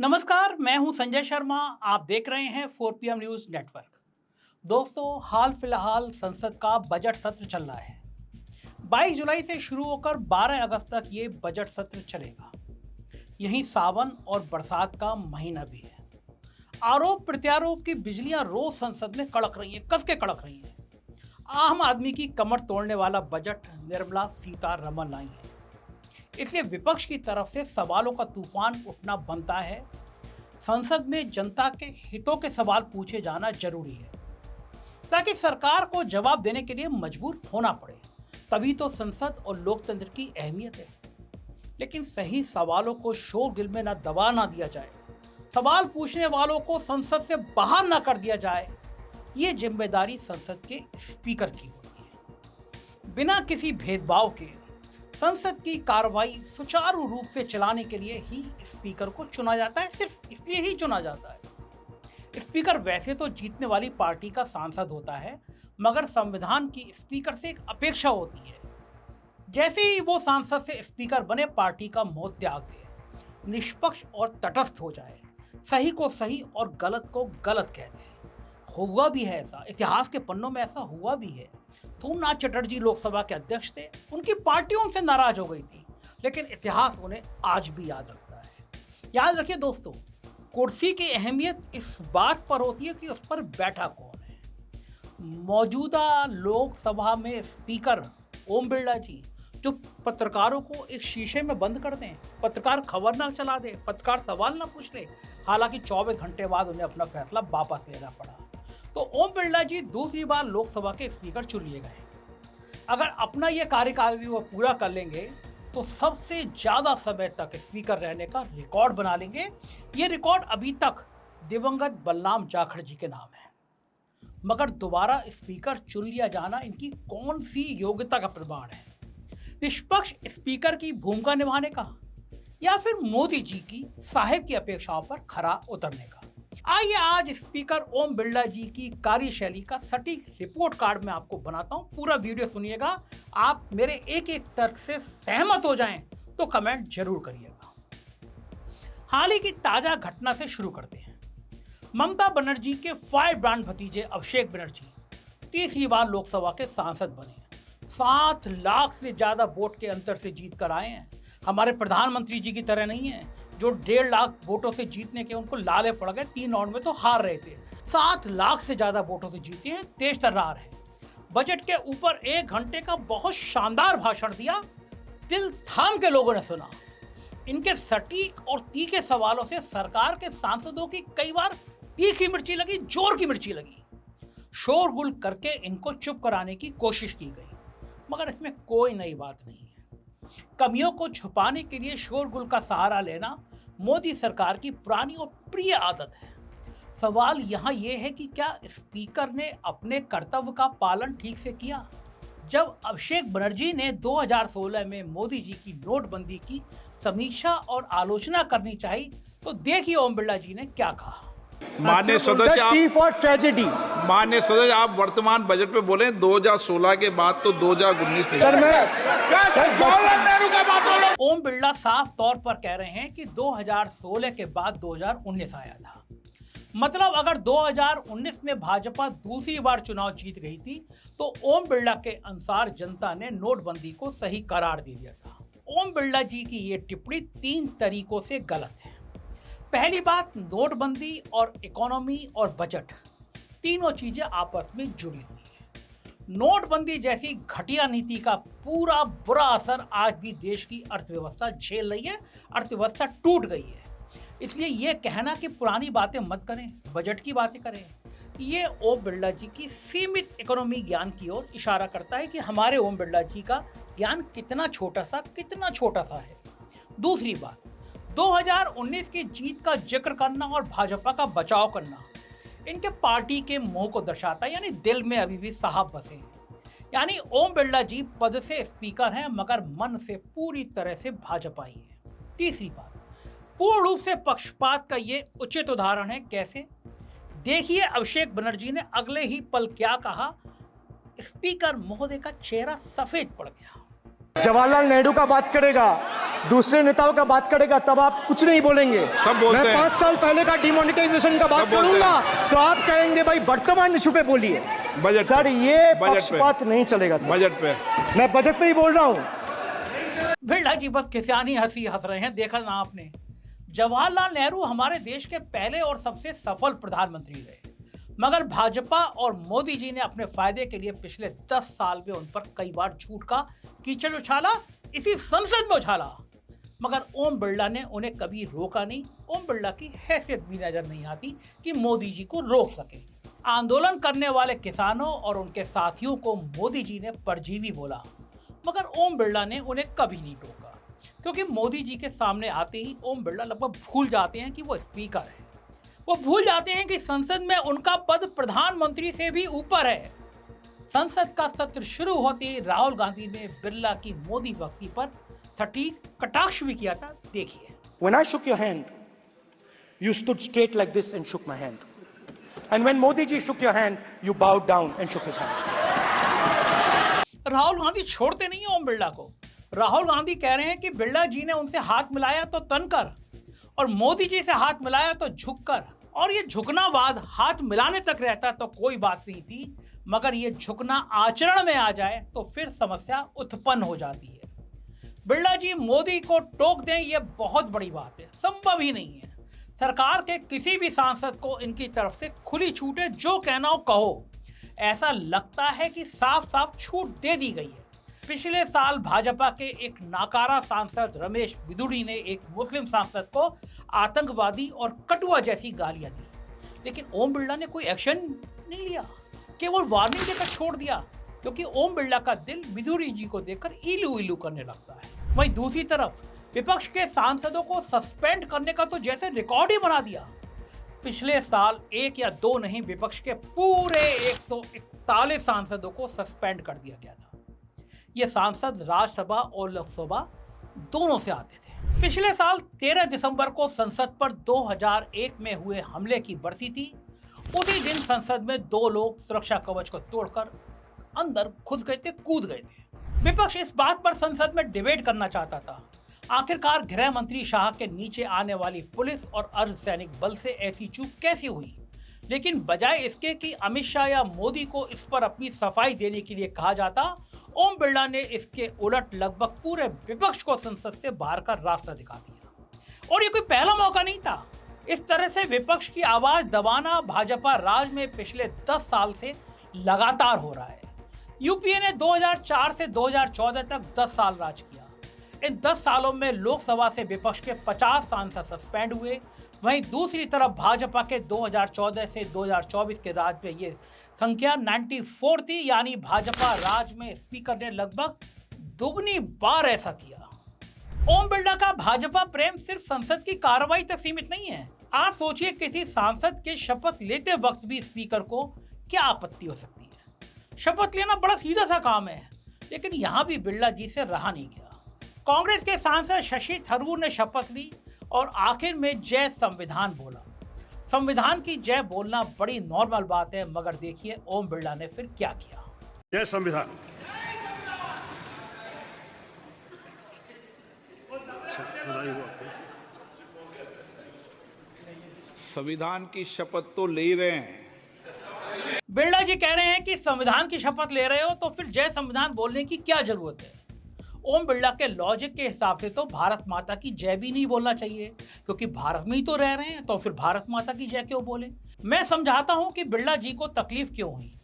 नमस्कार, मैं हूं संजय शर्मा। आप देख रहे हैं 4 PM न्यूज नेटवर्क। दोस्तों, हाल फिलहाल संसद का बजट सत्र चल रहा है। 22 जुलाई से शुरू होकर 12 अगस्त तक ये बजट सत्र चलेगा। यहीं सावन और बरसात का महीना भी है। आरोप प्रत्यारोप की बिजलियां रोज संसद में कड़क रही हैं, कस के कड़क रही हैं। आम आदमी की कमर तोड़ने वाला बजट निर्मला सीतारमण लाई है। इसलिए विपक्ष की तरफ से सवालों का तूफान उठना बनता है। संसद में जनता के हितों के सवाल पूछे जाना जरूरी है, ताकि सरकार को जवाब देने के लिए मजबूर होना पड़े। तभी तो संसद और लोकतंत्र की अहमियत है। लेकिन सही सवालों को शोरगिल में ना दबा ना दिया जाए, सवाल पूछने वालों को संसद से बाहर ना कर दिया जाए, ये जिम्मेदारी संसद के स्पीकर की होती है। बिना किसी भेदभाव के संसद की कार्रवाई सुचारू रूप से चलाने के लिए ही स्पीकर को चुना जाता है। सिर्फ इसलिए ही चुना जाता है। स्पीकर वैसे तो जीतने वाली पार्टी का सांसद होता है, मगर संविधान की स्पीकर से एक अपेक्षा होती है, जैसे ही वो सांसद से स्पीकर बने, पार्टी का मोह त्याग दे, निष्पक्ष और तटस्थ हो जाए, सही को सही और गलत को गलत कह दे। हुआ भी है ऐसा, इतिहास के पन्नों में ऐसा हुआ भी है। सोमनाथ चटर्जी लोकसभा के अध्यक्ष थे, उनकी पार्टी उनसे नाराज हो गई थी, लेकिन इतिहास उन्हें आज भी याद रखता है। याद रखिए दोस्तों, कुर्सी की अहमियत इस बात पर होती है कि उस पर बैठा कौन है। मौजूदा लोकसभा में स्पीकर ओम बिरला जी, जो पत्रकारों को एक शीशे में बंद कर दें, पत्रकार खबर ना चला दे, पत्रकार सवाल ना पूछ ले। हालांकि 24 घंटे बाद उन्हें अपना फैसला वापस लेना पड़ा। तो ओम बिरला जी दूसरी बार लोकसभा के स्पीकर चुन लिए गए। अगर अपना यह कार्यकाल भी वो पूरा कर लेंगे, तो सबसे ज्यादा समय तक स्पीकर रहने का रिकॉर्ड बना लेंगे। ये रिकॉर्ड अभी तक दिवंगत बलराम जाखड़ जी के नाम है। मगर दोबारा स्पीकर चुन लिया जाना इनकी कौन सी योग्यता का प्रमाण है? निष्पक्ष स्पीकर की भूमिका निभाने का, या फिर मोदी जी की साहेब की अपेक्षाओं पर खरा उतरने का? आइए आज स्पीकर ओम बिरला जी की कार्यशैली का सटीक रिपोर्ट कार्ड में आपको बनाता हूं। पूरा वीडियो सुनिएगा। आप मेरे एक एक तर्क से सहमत हो जाएं तो कमेंट जरूर करिएगा। हाल ही की ताजा घटना से शुरू करते हैं। ममता बनर्जी के फायर ब्रांड भतीजे अभिषेक बनर्जी तीसरी बार लोकसभा के सांसद बने। 7 लाख से ज्यादा वोट के अंतर से जीत कर आए हैं। हमारे प्रधानमंत्री जी की तरह नहीं है, जो 1.5 लाख वोटों से जीतने के उनको लाले पड़ गए, 3 राउंड में तो हार रहे थे। 7 लाख से ज्यादा वोटों से जीते हैं, तेज तर्रार है। बजट के ऊपर 1 घंटे का बहुत शानदार भाषण दिया, दिल थाम के लोगों ने सुना। इनके सटीक और तीखे सवालों से सरकार के सांसदों की कई बार तीखी मिर्ची लगी, जोर की मिर्ची लगी। शोरगुल करके इनको चुप कराने की कोशिश की गई, मगर इसमें कोई नई बात नहीं है। कमियों को छुपाने के लिए शोरगुल का सहारा लेना मोदी सरकार की पुरानी और प्रिय आदत है। सवाल यहाँ यह है कि क्या स्पीकर ने अपने कर्तव्य का पालन ठीक से किया? जब अभिषेक बनर्जी ने 2016 में मोदी जी की नोटबंदी की समीक्षा और आलोचना करनी चाहिए, तो देखिए ओम बिरला जी ने क्या कहा। माननीय सदस्य, माननीय सदस्य, आप वर्तमान बजट पे बोले 2016 के बाद तो 2019 सर ओम बिरला साफ तौर पर कह रहे हैं कि 2016 के बाद 2019 आया था। मतलब अगर 2019 में भाजपा दूसरी बार चुनाव जीत गई थी, तो ओम बिरला के अनुसार जनता ने नोटबंदी को सही करार दे दिया था। ओम बिरला जी की ये टिप्पणी 3 तरीकों से गलत है। पहली बात, नोटबंदी और इकोनॉमी और बजट तीनों चीजें आपस में जुड़ी हुई है। नोटबंदी जैसी घटिया नीति का पूरा बुरा असर आज भी देश की अर्थव्यवस्था झेल रही है। अर्थव्यवस्था टूट गई है। इसलिए ये कहना कि पुरानी बातें मत करें, बजट की बातें करें, ये ओम बिरला जी की सीमित इकोनॉमी ज्ञान की ओर इशारा करता है कि हमारे ओम बिरला जी का ज्ञान कितना छोटा सा है। दूसरी बात, 2019 की जीत का जिक्र करना और भाजपा का बचाव करना इनके पार्टी के मोह को दर्शाता है, यानी दिल में अभी भी साहब बसे हैं। यानी ओम बिरला जी पद से स्पीकर हैं, मगर मन से पूरी तरह से भाजपाई है। तीसरी बात, पूर्ण रूप से पक्षपात का ये उचित उदाहरण है। कैसे? देखिए अभिषेक बनर्जी ने अगले ही पल क्या कहा। स्पीकर महोदय का चेहरा सफेद पड़ गया। जवाहरलाल नेहरू का बात करेगा, दूसरे नेताओं का बात करेगा, तब आप कुछ नहीं बोलेंगे। सब बोलते मैं हैं। 5 साल पहले का डिमोनेटाइजेशन का बात सब बोलते करूंगा तो आप कहेंगे भाई वर्तमान इशू पे बोलिए। बजट सर पे। ये बजट पे। पक्षपात नहीं चलेगा सर। बजट पे मैं बजट पे ही बोल रहा हूँ। बिरला जी बस किसानी हंसी हंस रहे हैं, देखा ना आपने। जवाहरलाल नेहरू हमारे देश के पहले और सबसे सफल प्रधानमंत्री रहे, मगर भाजपा और मोदी जी ने अपने फायदे के लिए पिछले 10 साल में उन पर कई बार झूठ का कीचड़ उछाला, इसी संसद में उछाला, मगर ओम बिरला ने उन्हें कभी रोका नहीं। ओम बिरला की हैसियत भी नजर नहीं आती कि मोदी जी को रोक सके। आंदोलन करने वाले किसानों और उनके साथियों को मोदी जी ने परजीवी बोला, मगर ओम बिरला ने उन्हें कभी नहीं टोका, क्योंकि मोदी जी के सामने आते ही ओम बिरला लगभग भूल जाते हैं कि वो स्पीकर है। वो भूल जाते हैं कि संसद में उनका पद प्रधानमंत्री से भी ऊपर है। संसद का सत्र शुरू होते ही राहुल गांधी ने बिरला की मोदी भक्ति पर सटीक कटाक्ष भी किया था। देखिए। When I shook your hand, you stood straight like this and shook my hand. And when Modi ji shook your hand, you bowed down and shook his hand. Rahul Gandhi छोड़ते नहीं है ओम बिरला को। राहुल गांधी कह रहे हैं कि बिरला जी ने उनसे हाथ मिलाया तो तनकर और मोदी जी से हाथ मिलाया तो झुककर, और ये झुकना बाद हाथ मिलाने तक रहता तो कोई बात नहीं थी, मगर ये झुकना आचरण में आ जाए तो फिर समस्या उत्पन्न हो जाती है। बिरला जी मोदी को टोक दें, यह बहुत बड़ी बात है, संभव ही नहीं है। सरकार के किसी भी सांसद को इनकी तरफ से खुली छूट है, जो कहना हो कहो। ऐसा लगता है कि साफ साफ छूट दे दी गई है। पिछले साल भाजपा के एक नाकारा सांसद रमेश बिदुड़ी ने एक मुस्लिम सांसद को आतंकवादी और कटुआ जैसी गालियां दी, लेकिन ओम बिरला ने कोई एक्शन नहीं लिया, केवल वार्निंग देकर छोड़ दिया, क्योंकि ओम बिरला का दिल बिदुड़ी जी को देखकर इलू इलू करने लगता है। वहीं दूसरी तरफ विपक्ष के सांसदों को सस्पेंड करने का तो जैसे रिकॉर्ड ही बना दिया। पिछले साल 1 या 2 नहीं, विपक्ष के पूरे 141 सांसदों को सस्पेंड कर दिया गया था। ये सांसद राज्यसभा और लोकसभा दोनों से आते थे। पिछले साल 13 दिसंबर को संसद पर 2001 में हुए हमले की बरसी थी। उसी दिन संसद में 2 लोग सुरक्षा कवच को तोड़कर अंदर घुस गए थे, कूद गए थे। विपक्ष इस बात पर संसद में डिबेट करना चाहता था, आखिरकार गृह मंत्री शाह के नीचे आने वाली पुलिस और अर्धसैनिक बल से ऐसी चूक कैसे हुई। लेकिन बजाय इसके कि अमित शाह या मोदी को इस पर अपनी सफाई देने के लिए कहा जाता, ओम बिरला ने इसके उलट लगभग पूरे विपक्ष को संसद से बाहर का रास्ता दिखा दिया। और ये कोई पहला मौका नहीं था। इस तरह से विपक्ष की आवाज दबाना भाजपा राज में पिछले 10 साल से लगातार हो रहा है। यूपीए ने 2004 से 2014 तक 10 साल राज किया। इन 10 सालों में लोकसभा से विपक्ष के 50 सांसद सस्पेंड हुए। वहीं दूसरी तरफ भाजपा के 2014 से 2024 के राज में ये संख्या 94 थी, यानी भाजपा राज में स्पीकर ने लगभग दुगनी बार ऐसा किया। ओम बिरला का भाजपा प्रेम सिर्फ संसद की कार्रवाई तक सीमित नहीं है। आप सोचिए, किसी सांसद के शपथ लेते वक्त भी स्पीकर को क्या आपत्ति हो सकती है। शपथ लेना बड़ा सीधा सा काम है, लेकिन यहां भी बिरला जी से रहा नहीं गया। कांग्रेस के सांसद शशि थरूर ने शपथ ली और आखिर में जय संविधान बोला। संविधान की जय बोलना बड़ी नॉर्मल बात है, मगर देखिए ओम बिरला ने फिर क्या किया। जय संविधान। संविधान की शपथ तो ले ही रहे हैं। बिरला जी कह रहे हैं कि संविधान की शपथ ले रहे हो तो फिर जय संविधान बोलने की क्या जरूरत है। ओम बिरला के लॉजिक के हिसाब से तो भारत माता की जय भी नहीं बोलना चाहिए, क्योंकि भारत में ही तो रह रहे हैं, तो फिर भारत माता की जय क्यों बोले। मैं समझाता हूं कि बिरला जी को तकलीफ क्यों हुई।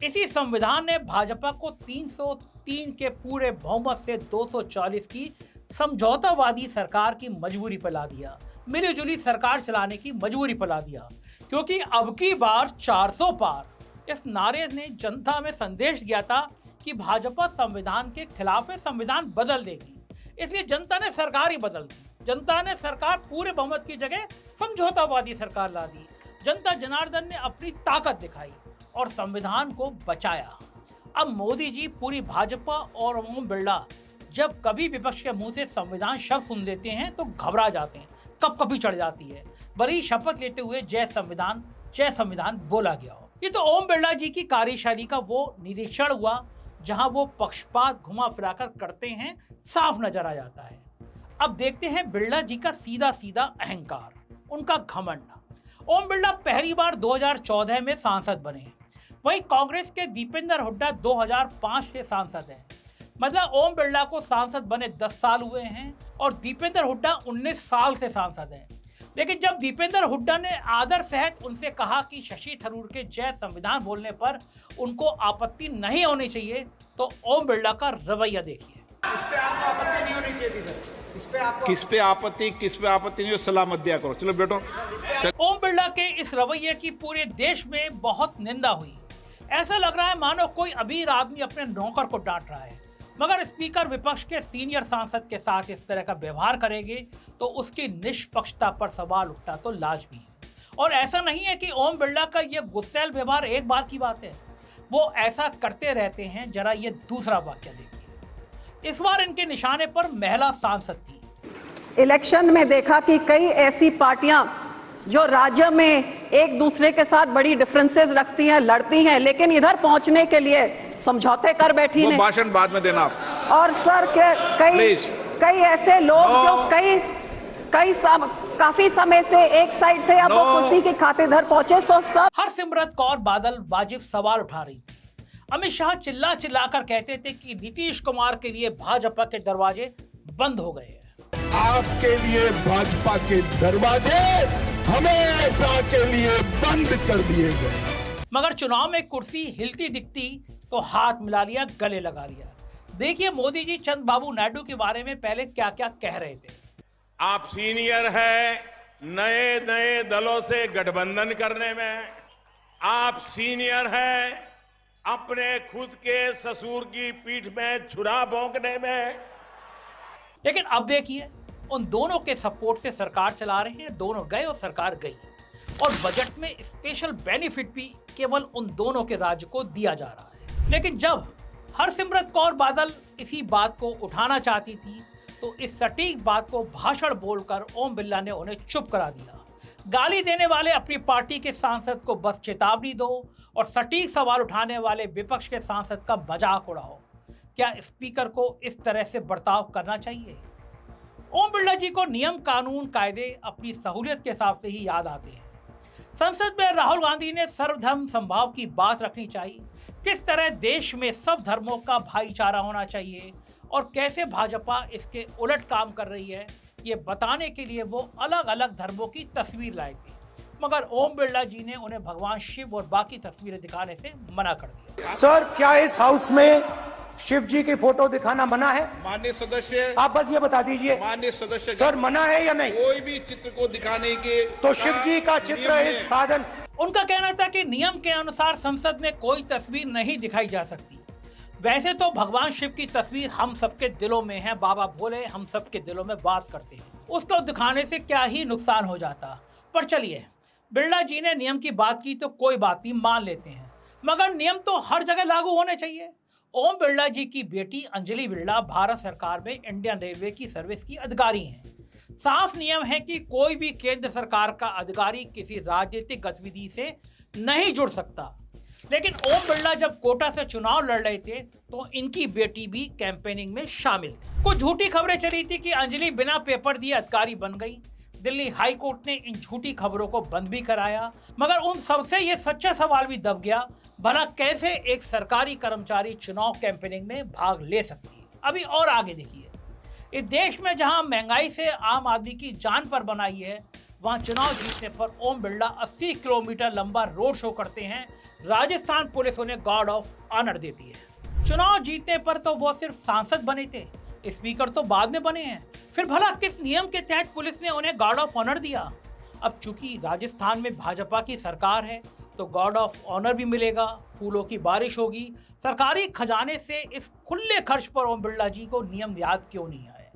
इसी संविधान ने भाजपा को 303 के पूरे बहुमत से 240 की समझौतावादी सरकार की मजबूरी पर ला दिया, मिलीजुली सरकार चलाने की मजबूरी पर ला दिया, क्योंकि अब की बार 400 पार इस नारे ने जनता में संदेश दिया था कि भाजपा संविधान के खिलाफ है, संविधान बदल देगी। इसलिए जनता ने सरकार ही बदल दी। जनता ने सरकार पूरे बहुमत की जगह समझौतावादी सरकार ला दी। जनता जनार्दन ने अपनी ताकत दिखाई और संविधान को बचाया। अब मोदी जी, पूरी भाजपा और ओम बिरला जब कभी विपक्ष के मुंह से संविधान शब्द सुन लेते हैं तो घबरा जाते हैं, कभी चढ़ जाती है, बड़ी शपथ लेते हुए जय संविधान बोला गया हो। ये तो ओम बिरला जी की कार्यशैली का वो निरीक्षण हुआ जहां वो पक्षपात घुमा फिराकर करते हैं साफ नजर आ जाता है। अब देखते हैं बिरला जी का सीधा सीधा अहंकार, उनका घमंड। ओम बिरला पहली बार 2014 में सांसद बने, वहीं कांग्रेस के दीपेंद्र हुड्डा 2005 से सांसद हैं। मतलब ओम बिरला को सांसद बने 10 साल हुए हैं और दीपेंद्र हुड्डा 19 साल से सांसद हैं। लेकिन जब दीपेंद्र हुड्डा ने आदर सहित उनसे कहा कि शशि थरूर के जय संविधान बोलने पर उनको आपत्ति नहीं होनी चाहिए, तो ओम बिरला का रवैया देखिए। इस पे आपको आपत्ति नहीं होनी चाहिए थी सर। इस पे आपको किस पे आपत्ति नहीं हो, सलाह मत दिया करो। चलो बैठो। ओम बिरला के इस रवैये की पूरे देश में बहुत निंदा हुई। ऐसा लग रहा है मानो कोई अमीर आदमी अपने नौकर को डांट रहा है। मगर स्पीकर विपक्ष के सीनियर सांसद के साथ इस तरह का व्यवहार करेंगे तो उसकी निष्पक्षता पर सवाल उठना तो लाजमी है। और ऐसा नहीं है कि ओम बिरला का ये गुस्सैल व्यवहार एक बार की बात है, वो ऐसा करते रहते हैं। जरा ये दूसरा वाक्य देखिए। इस बार इनके निशाने पर महिला सांसद थी। इलेक्शन में देखा कि कई ऐसी पार्टियां जो राज्य में एक दूसरे के साथ बड़ी डिफरेंसेस रखती हैं, लड़ती हैं, लेकिन इधर पहुंचने के लिए समझौते कर बैठी वो ने। भाषण बाद में देना आप। और सर के कई ऐसे लोग जो काफी समय से एक साइड थे, अब वो कुर्सी के खातिर इधर पहुंचे। सो सब हरसिमरत कौर बादल वाजिब सवाल उठा रही थी। अमित शाह चिल्ला चिल्लाकर कहते थे कि नीतीश कुमार के लिए भाजपा के दरवाजे बंद हो गए हैं। आपके लिए भाजपा के दरवाजे हमेशा के लिए बंद कर दिए गए। मगर चुनाव में कुर्सी हिलती दिखती तो हाथ मिला लिया, गले लगा लिया। देखिए मोदी जी चंद्रबाबू नायडू के बारे में पहले क्या क्या कह रहे थे। आप सीनियर हैं नए नए दलों से गठबंधन करने में, आप सीनियर हैं अपने खुद के ससुर की पीठ में छुरा भोंकने में। लेकिन अब देखिए उन दोनों के सपोर्ट से सरकार चला रहे हैं, दोनों गए और सरकार गई। और बजट में स्पेशल बेनिफिट भी केवल उन दोनों के राज्य को दिया जा रहा है। लेकिन जब हरसिमरत कौर बादल इसी बात को उठाना चाहती थी तो इस सटीक बात को भाषण बोलकर ओम बिरला ने उन्हें चुप करा दिया। गाली देने वाले अपनी पार्टी के सांसद को बस चेतावनी दो और सटीक सवाल उठाने वाले विपक्ष के सांसद का मजाक उड़ाओ। क्या स्पीकर को इस तरह से बर्ताव करना चाहिए? ओम बिरला जी को नियम कानून कायदे अपनी सहूलियत के हिसाब से ही याद आते हैं। संसद में राहुल गांधी ने सर्वधर्म समभाव की बात रखनी चाहिए, किस तरह देश में सब धर्मों का भाईचारा होना चाहिए और कैसे भाजपा इसके उलट काम कर रही है, ये बताने के लिए वो अलग अलग धर्मों की तस्वीर लाए थे। मगर ओम बिरला जी ने उन्हें भगवान शिव और बाकी तस्वीरें दिखाने से मना कर दिया। सर, क्या इस हाउस में शिव जी की फोटो दिखाना मना है? माननीय सदस्य, आप बस ये बता दीजिए। माननीय सदस्य, सर मना है या नहीं? कोई भी चित्र को दिखाने के तो शिव जी का चित्र इस साधन। उनका कहना था कि नियम के अनुसार संसद में कोई तस्वीर नहीं दिखाई जा सकती। वैसे तो भगवान शिव की तस्वीर हम सबके दिलों में है, बाबा भोले हम सबके दिलों में वास करते हैं, उसको दिखाने से क्या ही नुकसान हो जाता। पर चलिए, बिरला जी ने नियम की बात की तो कोई बात नहीं, मान लेते हैं, मगर नियम तो हर जगह लागू होने चाहिए। ओम बिरला जी की बेटी अंजलि बिरला भारत सरकार में इंडियन रेलवे की सर्विस की अधिकारी हैं। साफ नियम है कि कोई भी केंद्र सरकार का अधिकारी किसी राजनीतिक गतिविधि से नहीं जुड़ सकता। लेकिन ओम बिरला जब कोटा से चुनाव लड़ रहे थे तो इनकी बेटी भी कैंपेनिंग में शामिल थी। कुछ झूठी खबरें चली थी कि अंजलि बिना पेपर दिए अधिकारी बन गई। दिल्ली हाई कोर्ट ने इन झूठी खबरों को बंद भी कराया, मगर उन सबसे ये सच्चा सवाल भी दब गया, भला कैसे एक सरकारी कर्मचारी चुनाव कैंपेनिंग में भाग ले सकती है। अभी और आगे देखिए, इस देश में जहां महंगाई से आम आदमी की जान पर बनाई है, वहां चुनाव जीतने पर ओम बिरला 80 किलोमीटर लंबा रोड शो करते हैं। राजस्थान पुलिस उन्हें गार्ड ऑफ ऑनर देती है। चुनाव जीतने पर तो वो सिर्फ सांसद बने थे, स्पीकर तो बाद में बने हैं। फिर भला किस नियम के तहत पुलिस ने उन्हें गार्ड ऑफ ऑनर दिया? अब चूंकि राजस्थान में भाजपा की सरकार है तो गार्ड ऑफ ऑनर भी मिलेगा, फूलों की बारिश होगी। सरकारी खजाने से इस खुले खर्च पर ओम बिरला जी को नियम याद क्यों नहीं आए?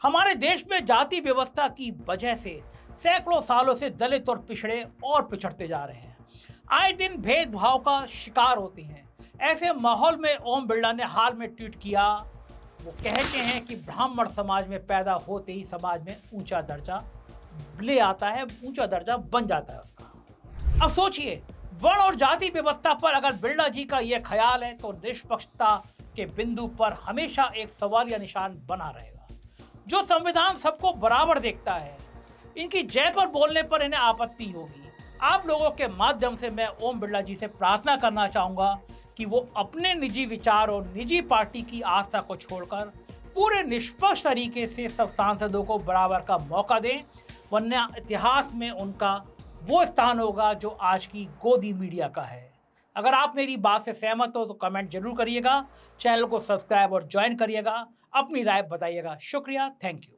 हमारे देश में जाति व्यवस्था की वजह से सैकड़ों सालों से दलित और पिछड़े और पिछड़ते जा रहे हैं, आए दिन भेदभाव का शिकार होते हैं। ऐसे माहौल में ओम बिरला ने हाल में ट्वीट किया, वो कहते हैं कि ब्राह्मण समाज में पैदा होते ही समाज में ऊंचा दर्जा ले आता है, ऊंचा दर्जा बन जाता है उसका। अब सोचिए, वर्ण और जाति व्यवस्था पर अगर बिरला जी का यह ख्याल है तो निष्पक्षता के बिंदु पर हमेशा एक सवालिया निशान बना रहेगा। जो संविधान सबको बराबर देखता है, इनकी जय पर बोलने पर इन्हें आपत्ति होगी। आप लोगों के माध्यम से मैं ओम बिरला जी से प्रार्थना करना चाहूंगा कि वो अपने निजी विचार और निजी पार्टी की आस्था को छोड़कर पूरे निष्पक्ष तरीके से सब सांसदों को बराबर का मौका दें, वरना इतिहास में उनका वो स्थान होगा जो आज की गोदी मीडिया का है। अगर आप मेरी बात से सहमत हो तो कमेंट जरूर करिएगा, चैनल को सब्सक्राइब और ज्वाइन करिएगा, अपनी राय बताइएगा। शुक्रिया, थैंक यू।